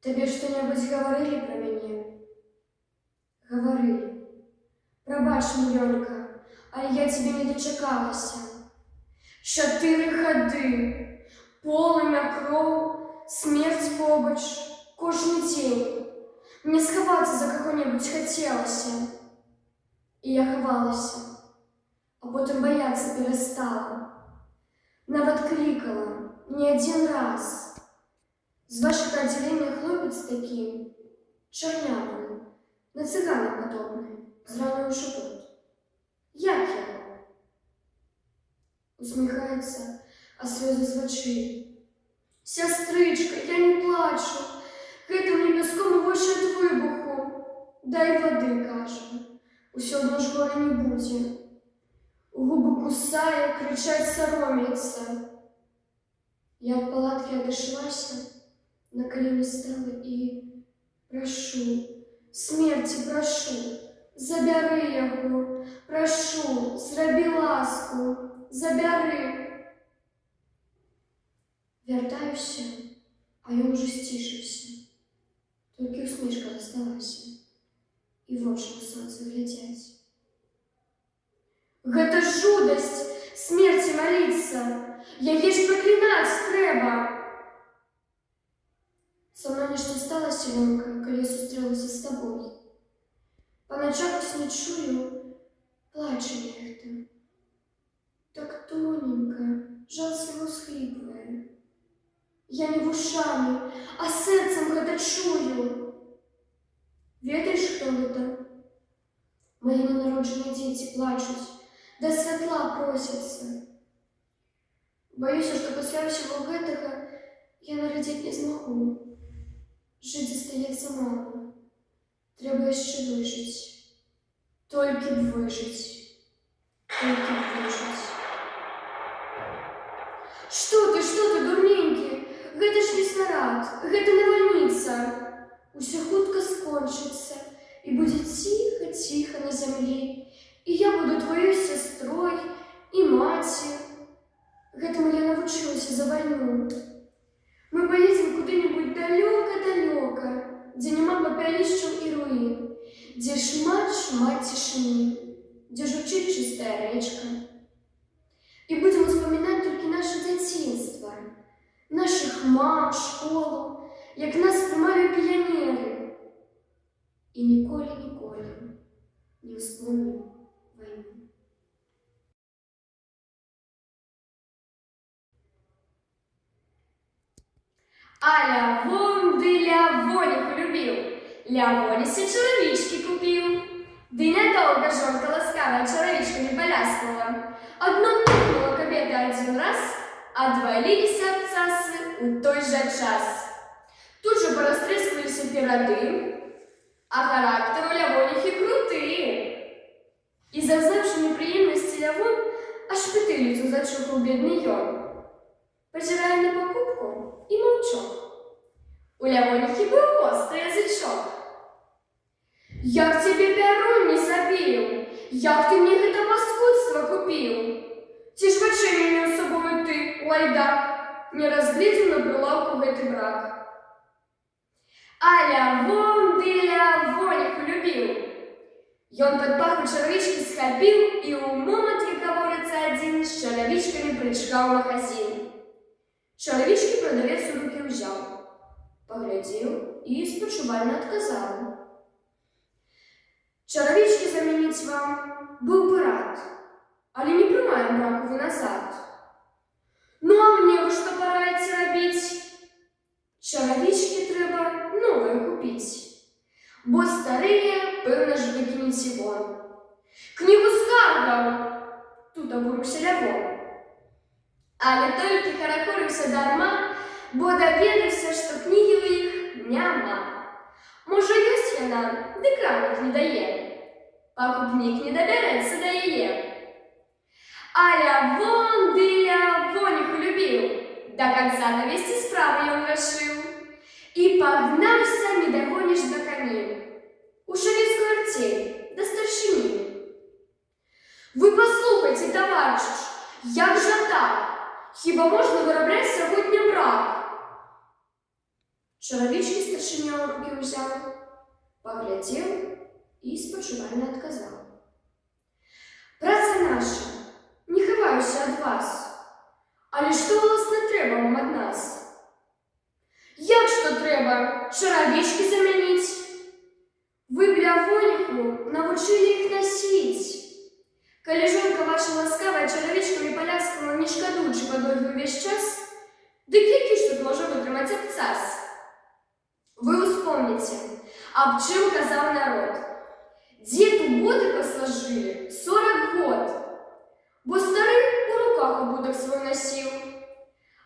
Табе што-небудзь гаварылі пра мяне? Гаварылі. Прабач, мілёнка, але я цябе не дачакалася. 4 гады, полымя, кроў, смерць побач, кожны дзень. Мне схавацца за каго-небудзь хацелася. І я хавалася, а потым баяцца перастала. Нават клікала не адзін раз. З вашага аддзялення хлопец такі, чарнявы, на цыгана падобны, з раною шапот. Як яго? Усміхаецца, а слёзы з вачэй. Сястрычка, я не плачу. Гэта мне пяском вочы ад выбуху. Дай вады, кажа. Усё адно ж гора не будзе. У губы кусае, крычаць саромецца. Я ад палаткі адышлася, на калені стала і прашу, смерці прашу, забяры яго, прашу, зрабі ласку, забяры. Вяртаюся, а ён ужо сцішыўся. Толькі усмешка засталася, і вочы на сонца глядзяць. Гэта жудасць, смерці маліцца, яе ж праклінаць трэба. Са мной нешта сталася, Лёнка, калі я сустрэлася з табой. Па начах сне чую, плаче нехта. Так тоненька, жалсліва ўсхліпвае. Я не вушамі, а сэрцам гэта чую. Ведаеш, хто гэта? Мае ненароджаныя дзеці плачуць, да святла просяцца. Баюся, што пасля ўсяго гэтага я нарадзіць не змагу. Жыць застаецца мала. Трэба яшчэ выжыць. Толькі б выжыць. Толькі б выжыць. Што ты, дурненькі? Гэта ж не снарад, гэта навальніца. Усё хутка скончыцца, і будзе ціха-ціха на зямлі. І я буду тваёй сястрой і маці. Гэтаму я навучылася за вайну. Мы поедем куды-нибудь далёка-далёка, дзе няма папялішчаў і руін, дзе шмат цішыні, дзе журчыць чыстая рэчка. І будзем успамінаць толькі наша дзяцінства, нашых мам, школу, як нас прымалі піянеры. І ніколі не ўспомнім вайну. А Лявон ды Лявоніху любіў, Лявоніся чаравічкі купіў. Ды нядоўга жонка ласкавая чаравічкамі паляскала. Адно пукнула кабета адзін раз, адваліліся абцасы ў той жа час. Тут жа парастрэскваліся перады, а характар у Лявоніхі круты. І зазнаўшы непрыемнасці Лявон, аж пытыліцу зачухаў бедны ён. Пазірае на пакупку і маўчок. У Лявоніхі быў востры язычок. Як цябе пярун не забіў? Як ты мне гэта паскудства купіў? Ці ж вачэй меў сабою ты, лайдак, не разгледзеў на прылаўку гэты брак? А Лявон ды Лявоніху любіў. Ён пад паху чаравічкі схапіў і ў момант векаворацца адзін з чаравічкамі прычкаў магазін. Чаравічкі прадавец у рукі ўзяў, паглядзеў і спачувальна адказаў. Чаравічкі замяніць вам быў бы рад, але не прымаем браку вы назад. Ну а мне вы што параіце рабіць? Чаравічкі трэба новыя купіць, бо старыя, пэўна ж, выкінеце вон. Кнігу скаргаў! Тут абурыўся Лявон. Але толькі харахорыўся дарма, бо даведаўся, што кнігі ў іх няма. Можа, ёсць яна, ды крам іх не дае. Пакупнік не дабярэцца да яе. А Лявон ды Лявоніху любіў. Да канца давесці справу ён рашыў. І пагнаўся, не дагоніш да кані. У шавецкую арцель, да старшыні. Вы паслухайце, таварыш, як жа так? Хіба можна вырабляць сягоння брак? Чоловічий старшиня у руки взяв, поглядів і спочувально відказав. Праця наша, не ховаюся від вас, але що, власне, треба вам від нас? Як що треба? Чоловічки замініть? Ви б лявоніху навчили їх носить. Коли жонка ваша ласкавая чоловічками поляскала, не шкодуючи подвигу весь час, дык який ж тут може витримати абцас? Ви успомните, об чим казав народ. Дід у боти посложили 40 год, бо старий у руках обуток свой носив,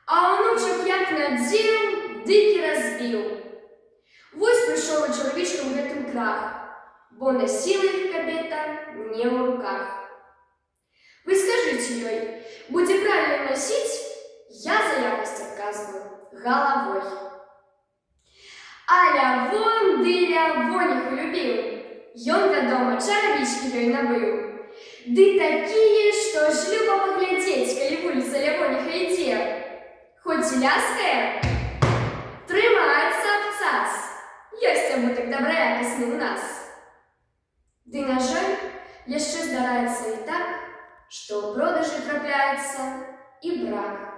а онучок як надів, дики розбив. Вось прийшов у чоловічкам гэтым крах, бо носила їх кабета не в руках. Вы скажите ей, будете правильно носить, я за якость отказываю головой. А лявон ды лявониху любил, ён дома чаровички ей набыл. Ды такие, что ж любо поглядеть, коли вулица лявониха иде. Хоть и ляская, трымается абцас, есть обуток доброякостный у нас. Ды, на жаль, яшчэ здараецца і так, што ў продажы трапляецца і брак.